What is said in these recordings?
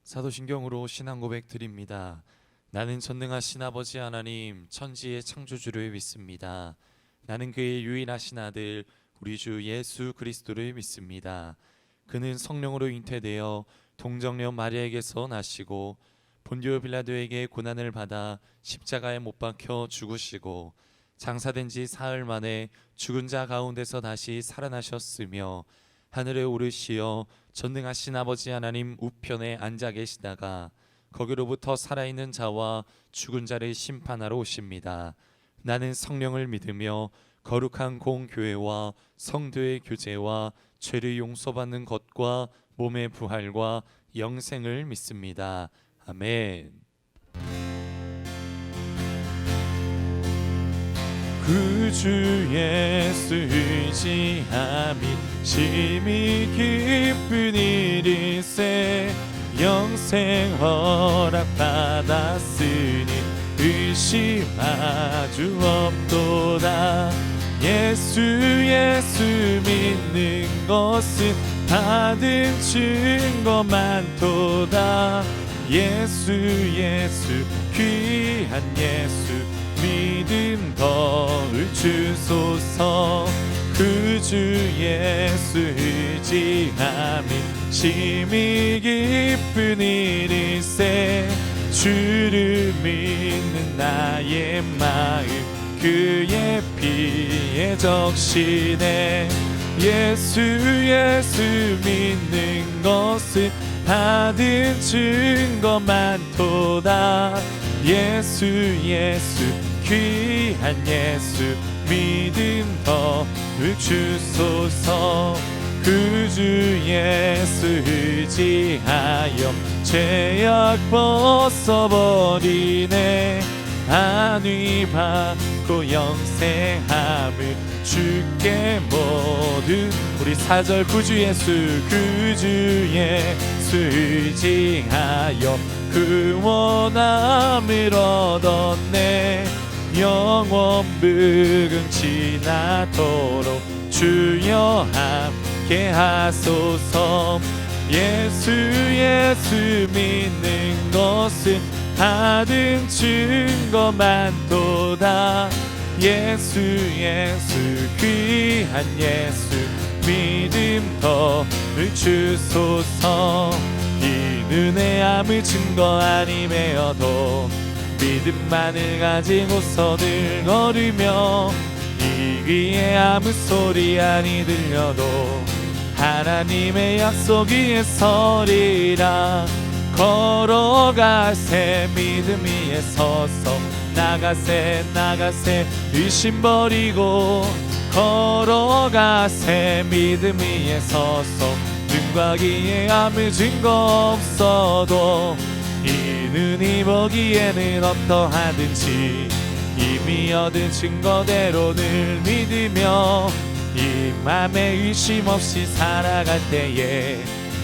사도신경으로 신앙 고백 드립니다. 나는 전능하신 아버지 하나님 천지의 창조주를 믿습니다. 나는 그의 유일하신 아들 우리 주 예수 그리스도를 믿습니다. 그는 성령으로 잉태되어 동정녀 마리아에게서 나시고 본디오 빌라도에게 고난을 받아 십자가에 못 박혀 죽으시고 장사된 지 사흘 만에 죽은 자 가운데서 다시 살아나셨으며 하늘에 오르시어 전능하신 아버지 하나님 우편에 앉아 계시다가 거기로부터 살아있는 자와 죽은 자를 심판하러 오십니다. 나는 성령을 믿으며 거룩한 공교회와 성도의 교제와 죄를 용서받는 것과 몸의 부활과 영생을 믿습니다. 아멘. 구주 예수 의지함이 심히 기쁜 일일세 영생 허락받았으니 의심하주 없도다. 예수 믿는 것은 받은 증거 많도다. 예수 귀한 예수 믿음 더을 주소서. 구주 예수 의지함이 심히 기쁜 일일세 주를 믿는 나의 마음 그의 피에 적시네. 예수 믿는 것은 받은 증거 많도다. 예수 귀한 예수 믿음 더을 주소서. 구주 예수 의지하여 죄악 벗어버리네. 안위 받고 영생함을 주께 모든 우리 4절 구주 예수 의지하여 그 원함을 얻었네. 영원 무궁 지나도록 주여 함께 하소서. 예수 믿는 것은 받은 증거 많도다. 예수 귀한 예수 믿음 더을 주소서. 이 눈에 아무 증거 아니매어도 믿음만을 가지고서 늘 걸으며 이 귀에 아무 소리 아니 들려도 하나님의 약속 위에 서리라. 걸어가세 믿음 위에 서서 나가세 의심 버리고 걸어가세 믿음 위에 서서 눈과 귀에 아무 증거 없어도 이 눈이 보기에는 어떠하든지 이미 얻은 증거대로 늘 믿으며 이 맘에 의심 없이 살아갈 때에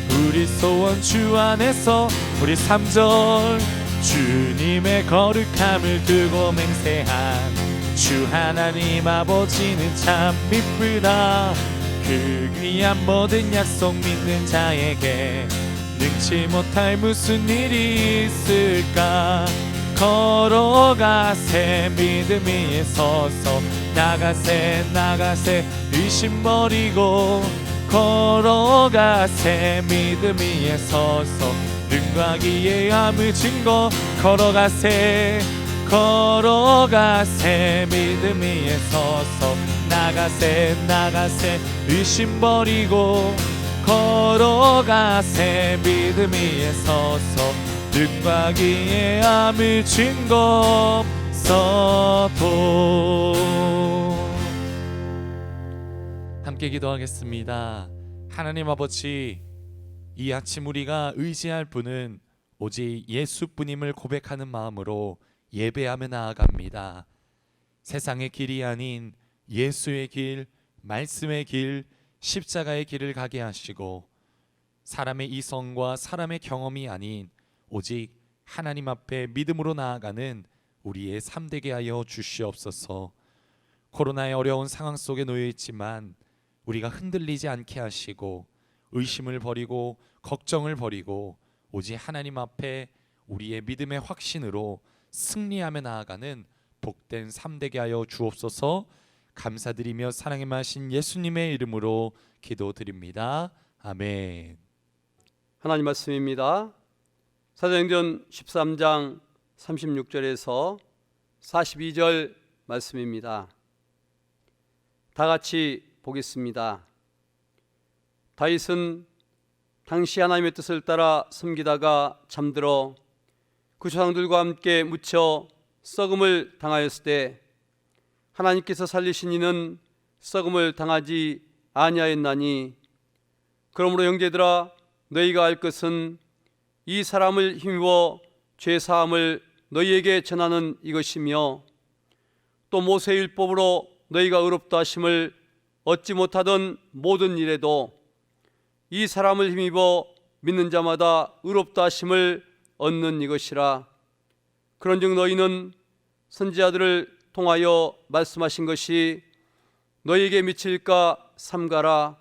우리 소원 주 안에서 우리 3절 주님의 거룩함을 두고 맹세한 주 하나님 아버지는 참 미쁘다. 그 귀한 모든 약속 믿는 자에게 능치 못할 무슨 일이 있을까. 걸어가세 믿음 위에 서서 나가세 의심 버리고 걸어가세 믿음 위에 서서 눈과 귀에 아무 증거 걸어가세 믿음 위에 서서 나가세 의심 버리고 걸어가세 믿음 위에 서서 눈과 귀에 아무 증거 없어도. 함께 기도하겠습니다. 하나님 아버지, 이 아침 우리가 의지할 분은 오직 예수뿐임을 고백하는 마음으로 예배하며 나아갑니다. 세상의 길이 아닌 예수의 길, 말씀의 길, 십자가의 길을 가게 하시고 사람의 이성과 사람의 경험이 아닌 오직 하나님 앞에 믿음으로 나아가는 우리의 삶 되게 하여 주시옵소서. 코로나의 어려운 상황 속에 놓여 있지만 우리가 흔들리지 않게 하시고 의심을 버리고 걱정을 버리고 오직 하나님 앞에 우리의 믿음의 확신으로 승리하며 나아가는 복된 삶 되게 하여 주옵소서. 감사드리며 사랑에 마신 예수님의 이름으로 기도드립니다. 아멘. 하나님 말씀입니다. 사도행전 13장 36절에서 42절 말씀입니다. 다 같이 보겠습니다. 다윗은 당시 하나님의 뜻을 따라 섬기다가 잠들어 그 조상들과 함께 묻혀 썩음을 당하였을 때 하나님께서 살리신 이는 썩음을 당하지 아니하였나니, 그러므로 형제들아 너희가 알 것은 이 사람을 힘입어 죄 사함을 너희에게 전하는 이것이며, 또 모세의 율법으로 너희가 의롭다 하심을 얻지 못하던 모든 일에도 이 사람을 힘입어 믿는 자마다 의롭다 하심을 얻는 이것이라. 그런즉 너희는 선지자들을 통하여 말씀하신 것이 너희에게 미칠까 삼가라.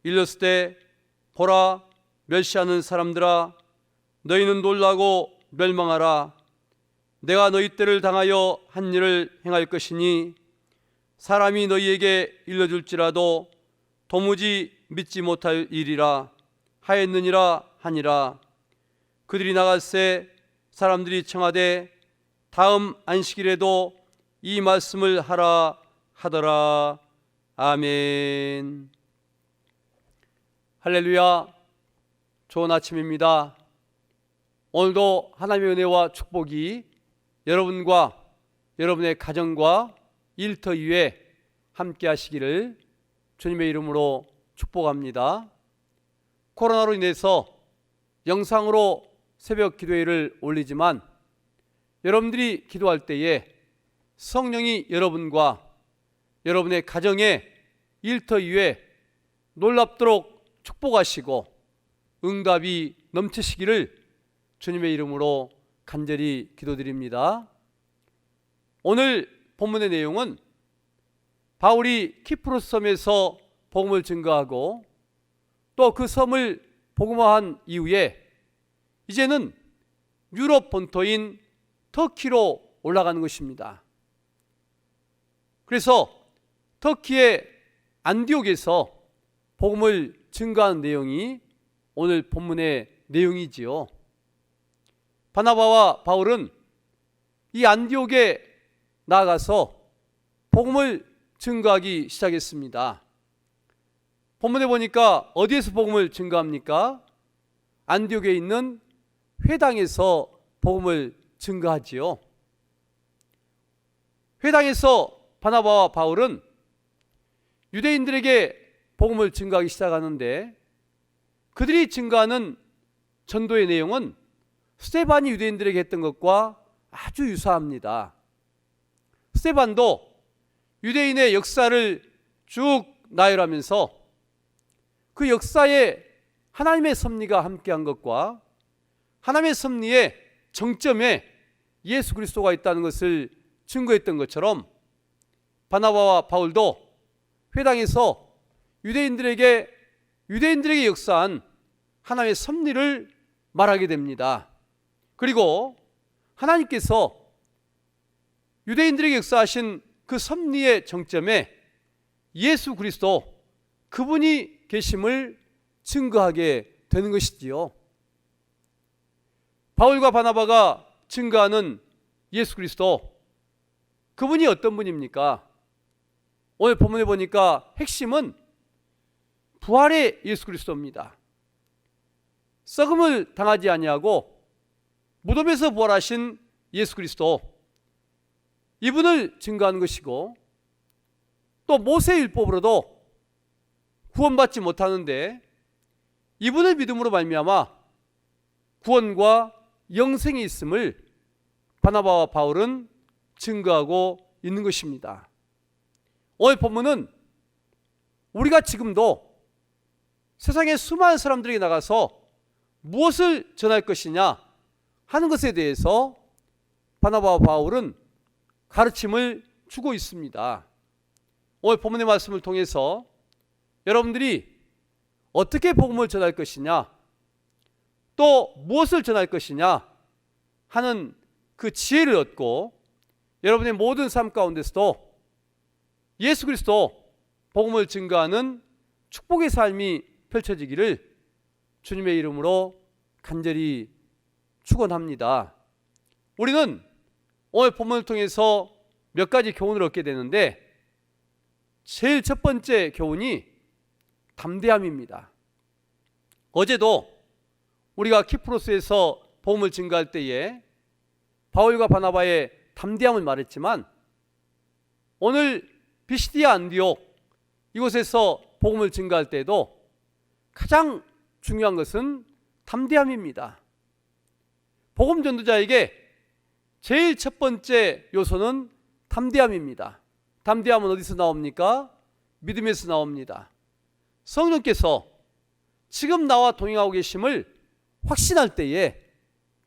일렀을 때 보라, 멸시하는 사람들아 너희는 놀라고 멸망하라. 내가 너희 때를 당하여 한 일을 행할 것이니 사람이 너희에게 일러줄지라도 도무지 믿지 못할 일이라 하였느니라 하니라. 그들이 나갈새 사람들이 청하되 다음 안식일에도 이 말씀을 하라 하더라. 아멘. 할렐루야. 좋은 아침입니다. 오늘도 하나님의 은혜와 축복이 여러분과 여러분의 가정과 일터 위에 함께 하시기를 주님의 이름으로 축복합니다. 코로나로 인해서 영상으로 새벽 기도회를 올리지만 여러분들이 기도할 때에 성령이 여러분과 여러분의 가정의 일터 위에 놀랍도록 축복하시고 응답이 넘치시기를 주님의 이름으로 간절히 기도드립니다. 오늘 본문의 내용은 바울이 키프로스 섬에서 복음을 증거하고 또 그 섬을 복음화한 이후에 이제는 유럽 본토인 터키로 올라가는 것입니다. 그래서 터키의 안디옥에서 복음을 증거하는 내용이 오늘 본문의 내용이지요. 바나바와 바울은 이 안디옥에 나아가서 복음을 증거하기 시작했습니다. 본문에 보니까 어디에서 복음을 증거합니까? 안디옥에 있는 회당에서 복음을 증거하지요. 회당에서 바나바와 바울은 유대인들에게 복음을 증거하기 시작하는데 그들이 증거하는 전도의 내용은 스데반이 유대인들에게 했던 것과 아주 유사합니다. 스데반도 유대인의 역사를 쭉 나열하면서 그 역사에 하나님의 섭리가 함께한 것과 하나님의 섭리의 정점에 예수 그리스도가 있다는 것을 증거했던 것처럼 바나바와 바울도 회당에서 유대인들에게 역사한 하나님의 섭리를 말하게 됩니다. 그리고 하나님께서 유대인들에게 역사하신 그 섭리의 정점에 예수 그리스도 그분이 계심을 증거하게 되는 것이지요. 바울과 바나바가 증거하는 예수 그리스도, 그분이 어떤 분입니까? 오늘 본문에 보니까 핵심은 부활의 예수 그리스도입니다. 썩음을 당하지 아니하고 무덤에서 부활하신 예수 그리스도, 이분을 증거하는 것이고, 또 모세의 율법으로도 구원받지 못하는데 이분을 믿음으로 말미암아 구원과 영생이 있음을 바나바와 바울은 증거하고 있는 것입니다. 오늘 본문은 우리가 지금도 세상의 수많은 사람들에게 나가서 무엇을 전할 것이냐 하는 것에 대해서 바나바와 바울은 가르침을 주고 있습니다. 오늘 본문의 말씀을 통해서 여러분들이 어떻게 복음을 전할 것이냐, 또 무엇을 전할 것이냐 하는 그 지혜를 얻고 여러분의 모든 삶 가운데서도 예수 그리스도 복음을 증거하는 축복의 삶이 펼쳐지기를 주님의 이름으로 간절히 축원합니다. 우리는 오늘 본문을 통해서 몇 가지 교훈을 얻게 되는데 제일 첫 번째 교훈이 담대함입니다. 어제도 우리가 키프로스에서 복음을 증거할 때에 바울과 바나바의 담대함을 말했지만 오늘 비시디아 안디옥 이곳에서 복음을 증거할 때에도 가장 중요한 것은 담대함입니다. 복음 전도자에게 제일 첫 번째 요소는 담대함입니다. 담대함은 어디서 나옵니까? 믿음에서 나옵니다. 성령께서 지금 나와 동행하고 계심을 확신할 때에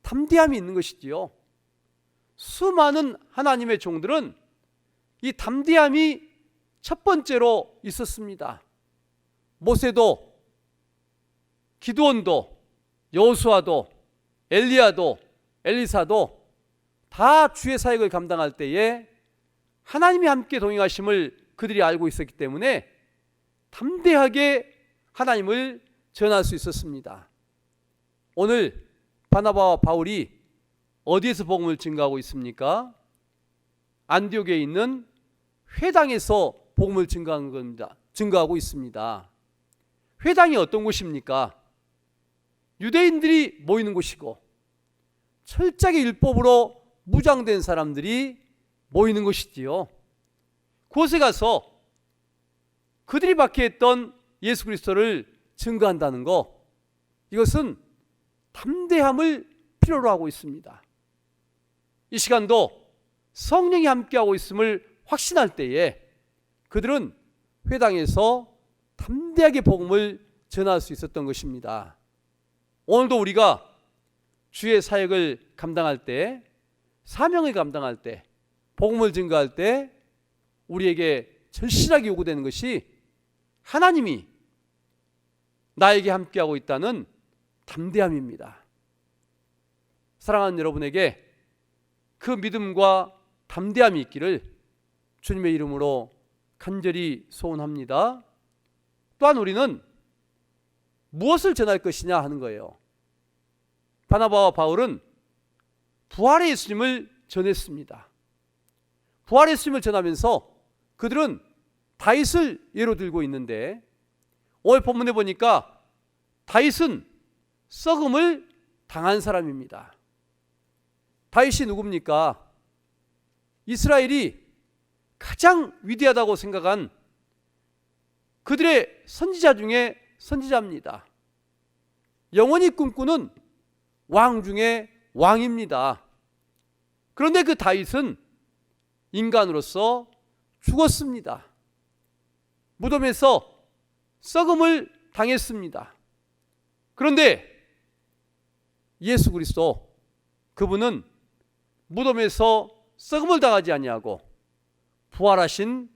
담대함이 있는 것이지요. 수많은 하나님의 종들은 이 담대함이 첫 번째로 있었습니다. 모세도, 기드온도, 여호수아도, 엘리야도, 엘리사도 다 주의 사역을 감당할 때에 하나님이 함께 동행하심을 그들이 알고 있었기 때문에 담대하게 하나님을 전할 수 있었습니다. 오늘 바나바와 바울이 어디에서 복음을 증거하고 있습니까? 안디옥에 있는 회당에서 복음을 증거하는 겁니다. 증거하고 있습니다. 회당이 어떤 곳입니까? 유대인들이 모이는 곳이고 철저하게 율법으로 무장된 사람들이 모이는 곳이지요. 그곳에 가서 그들이 박해했던 예수 그리스도를 증거한다는 것, 이것은 담대함을 필요로 하고 있습니다. 이 시간도 성령이 함께하고 있음을 확신할 때에 그들은 회당에서 담대하게 복음을 전할 수 있었던 것입니다. 오늘도 우리가 주의 사역을 감당할 때, 사명을 감당할 때, 복음을 증거할 때 우리에게 절실하게 요구되는 것이 하나님이 나에게 함께하고 있다는 담대함입니다. 사랑하는 여러분에게 그 믿음과 담대함이 있기를 주님의 이름으로 간절히 소원합니다. 또한 우리는 무엇을 전할 것이냐 하는 거예요. 바나바와 바울은 부활의 예수님을 전했습니다. 부활의 예수님을 전하면서 그들은 다윗을 예로 들고 있는데 오늘 본문에 보니까 다윗은 썩음을 당한 사람입니다. 다윗이 누굽니까? 이스라엘이 가장 위대하다고 생각한 그들의 선지자 중에 선지자입니다. 영원히 꿈꾸는 왕 중에 왕입니다. 그런데 그 다윗은 인간으로서 죽었습니다. 무덤에서 썩음을 당했습니다. 그런데 예수 그리스도, 그분은 무덤에서 썩음을 당하지 아니하고 부활하신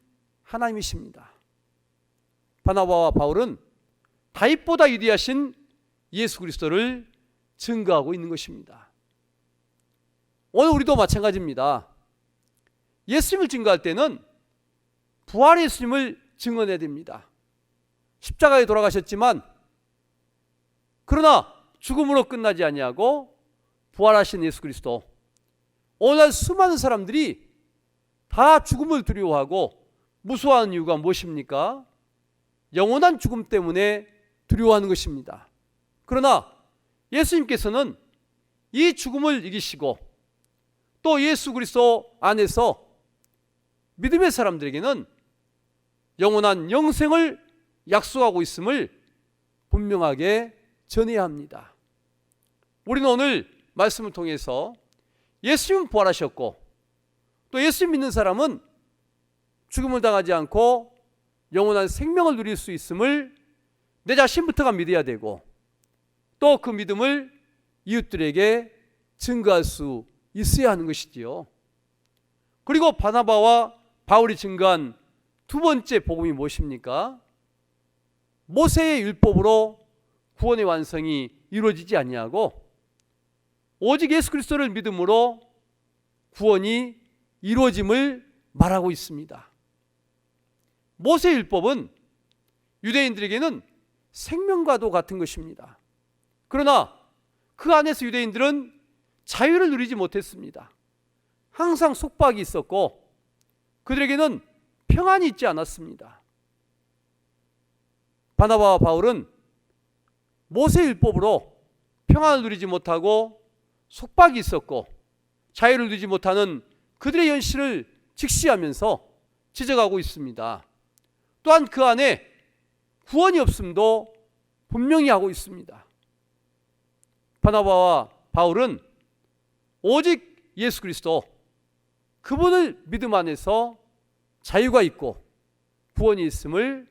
하나님이십니다. 바나바와 바울은 다윗보다 위대하신 예수 그리스도를 증거하고 있는 것입니다. 오늘 우리도 마찬가지입니다. 예수님을 증거할 때는 부활의 예수님을 증언해야 됩니다. 십자가에 돌아가셨지만 그러나 죽음으로 끝나지 아니하고 부활하신 예수 그리스도, 오늘날 수많은 사람들이 다 죽음을 두려워하고 무서워하는 이유가 무엇입니까? 영원한 죽음 때문에 두려워하는 것입니다. 그러나 예수님께서는 이 죽음을 이기시고 또 예수 그리스도 안에서 믿음의 사람들에게는 영원한 영생을 약속하고 있음을 분명하게 전해야 합니다. 우리는 오늘 말씀을 통해서 예수님은 부활하셨고 또 예수님 믿는 사람은 죽음을 당하지 않고 영원한 생명을 누릴 수 있음을 내 자신부터가 믿어야 되고 또 그 믿음을 이웃들에게 증거할 수 있어야 하는 것이지요. 그리고 바나바와 바울이 증거한 두 번째 복음이 무엇입니까? 모세의 율법으로 구원의 완성이 이루어지지 아니하고 오직 예수 그리스도를 믿음으로 구원이 이루어짐을 말하고 있습니다. 모세 율법은 유대인들에게는 생명과도 같은 것입니다. 그러나 그 안에서 유대인들은 자유를 누리지 못했습니다. 항상 속박이 있었고 그들에게는 평안이 있지 않았습니다. 바나바와 바울은 모세 율법으로 평안을 누리지 못하고 속박이 있었고 자유를 누리지 못하는 그들의 현실을 직시하면서 지적하고 있습니다. 또한 그 안에 구원이 없음도 분명히 하고 있습니다. 바나바와 바울은 오직 예수 그리스도 그분을 믿음 안에서 자유가 있고 구원이 있음을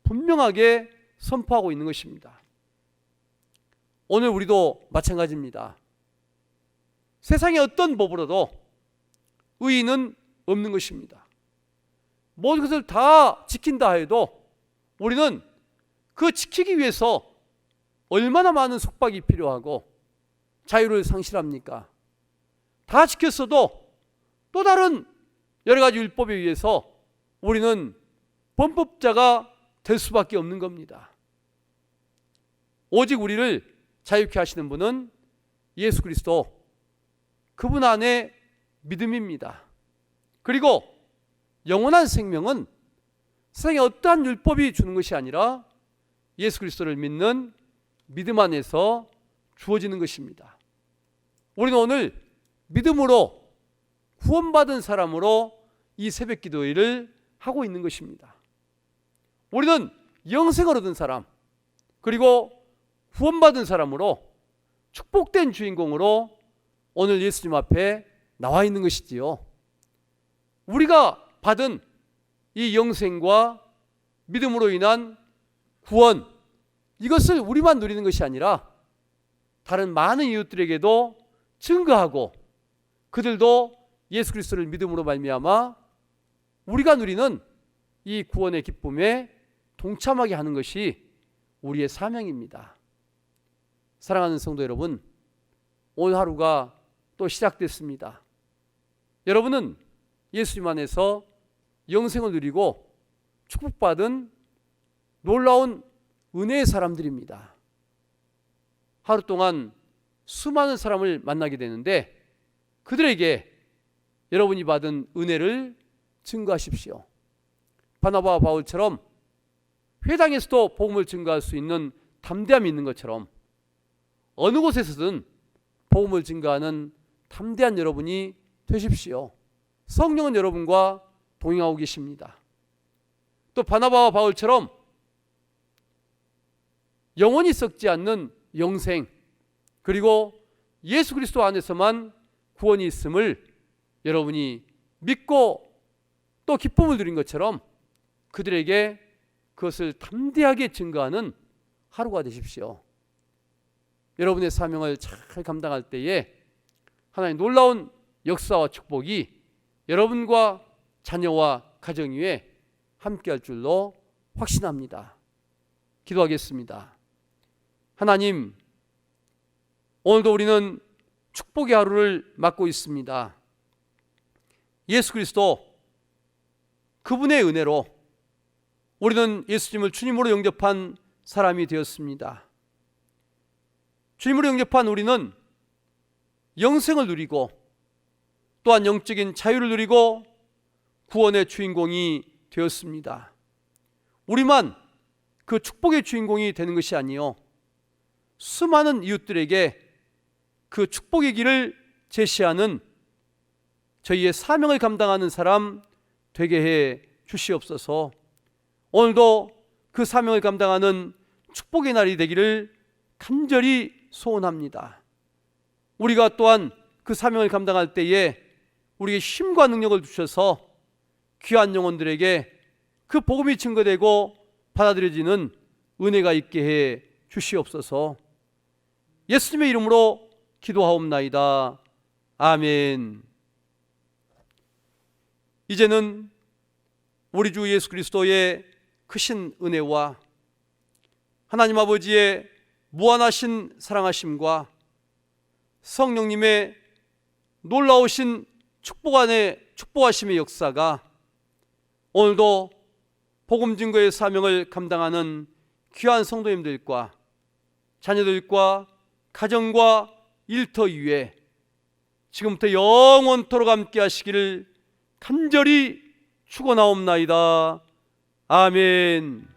분명하게 선포하고 있는 것입니다. 오늘 우리도 마찬가지입니다. 세상의 어떤 법으로도 의의는 없는 것입니다. 모든 것을 다 지킨다 해도 우리는 그 지키기 위해서 얼마나 많은 속박이 필요하고 자유를 상실합니까? 다 지켰어도 또 다른 여러 가지 율법에 의해서 우리는 범법자가 될 수밖에 없는 겁니다. 오직 우리를 자유케 하시는 분은 예수 그리스도 그분 안에 믿음입니다. 그리고 영원한 생명은 세상에 어떠한 율법이 주는 것이 아니라 예수 그리스도를 믿는 믿음 안에서 주어지는 것입니다. 우리는 오늘 믿음으로 구원받은 사람으로 이 새벽 기도회를 하고 있는 것입니다. 우리는 영생을 얻은 사람 그리고 구원받은 사람으로 축복된 주인공으로 오늘 예수님 앞에 나와 있는 것이지요. 우리가 받은 이 영생과 믿음으로 인한 구원, 이것을 우리만 누리는 것이 아니라 다른 많은 이웃들에게도 증거하고 그들도 예수 그리스도를 믿음으로 말미암아 우리가 누리는 이 구원의 기쁨에 동참하게 하는 것이 우리의 사명입니다. 사랑하는 성도 여러분, 오늘 하루가 또 시작됐습니다. 여러분은 예수님 안에서 영생을 누리고 축복받은 놀라운 은혜의 사람들입니다. 하루 동안 수많은 사람을 만나게 되는데 그들에게 여러분이 받은 은혜를 증거하십시오. 바나바와 바울처럼 회당에서도 복음을 증거할 수 있는 담대함이 있는 것처럼 어느 곳에서든 복음을 증거하는 담대한 여러분이 되십시오. 성령은 여러분과 동행하고 계십니다. 또 바나바와 바울처럼 영원히 썩지 않는 영생 그리고 예수 그리스도 안에서만 구원이 있음을 여러분이 믿고 또 기쁨을 누린 것처럼 그들에게 그것을 담대하게 증거하는 하루가 되십시오. 여러분의 사명을 잘 감당할 때에 하나님의 놀라운 역사와 축복이 여러분과 자녀와 가정 위에 함께할 줄로 확신합니다. 기도하겠습니다. 하나님, 오늘도 우리는 축복의 하루를 맞고 있습니다. 예수 그리스도 그분의 은혜로 우리는 예수님을 주님으로 영접한 사람이 되었습니다. 주님으로 영접한 우리는 영생을 누리고 또한 영적인 자유를 누리고 구원의 주인공이 되었습니다. 우리만 그 축복의 주인공이 되는 것이 아니요 수많은 이웃들에게 그 축복의 길을 제시하는 저희의 사명을 감당하는 사람 되게 해 주시옵소서. 오늘도 그 사명을 감당하는 축복의 날이 되기를 간절히 소원합니다. 우리가 또한 그 사명을 감당할 때에 우리에게 힘과 능력을 주셔서 귀한 영혼들에게 그 복음이 증거되고 받아들여지는 은혜가 있게 해 주시옵소서. 예수님의 이름으로 기도하옵나이다. 아멘. 이제는 우리 주 예수 그리스도의 크신 은혜와 하나님 아버지의 무한하신 사랑하심과 성령님의 놀라우신 축복 안에 축복하심의 역사가 오늘도 복음 증거의 사명을 감당하는 귀한 성도님들과 자녀들과 가정과 일터 위에 지금부터 영원토록 함께 하시기를 간절히 축원하옵나이다. 아멘.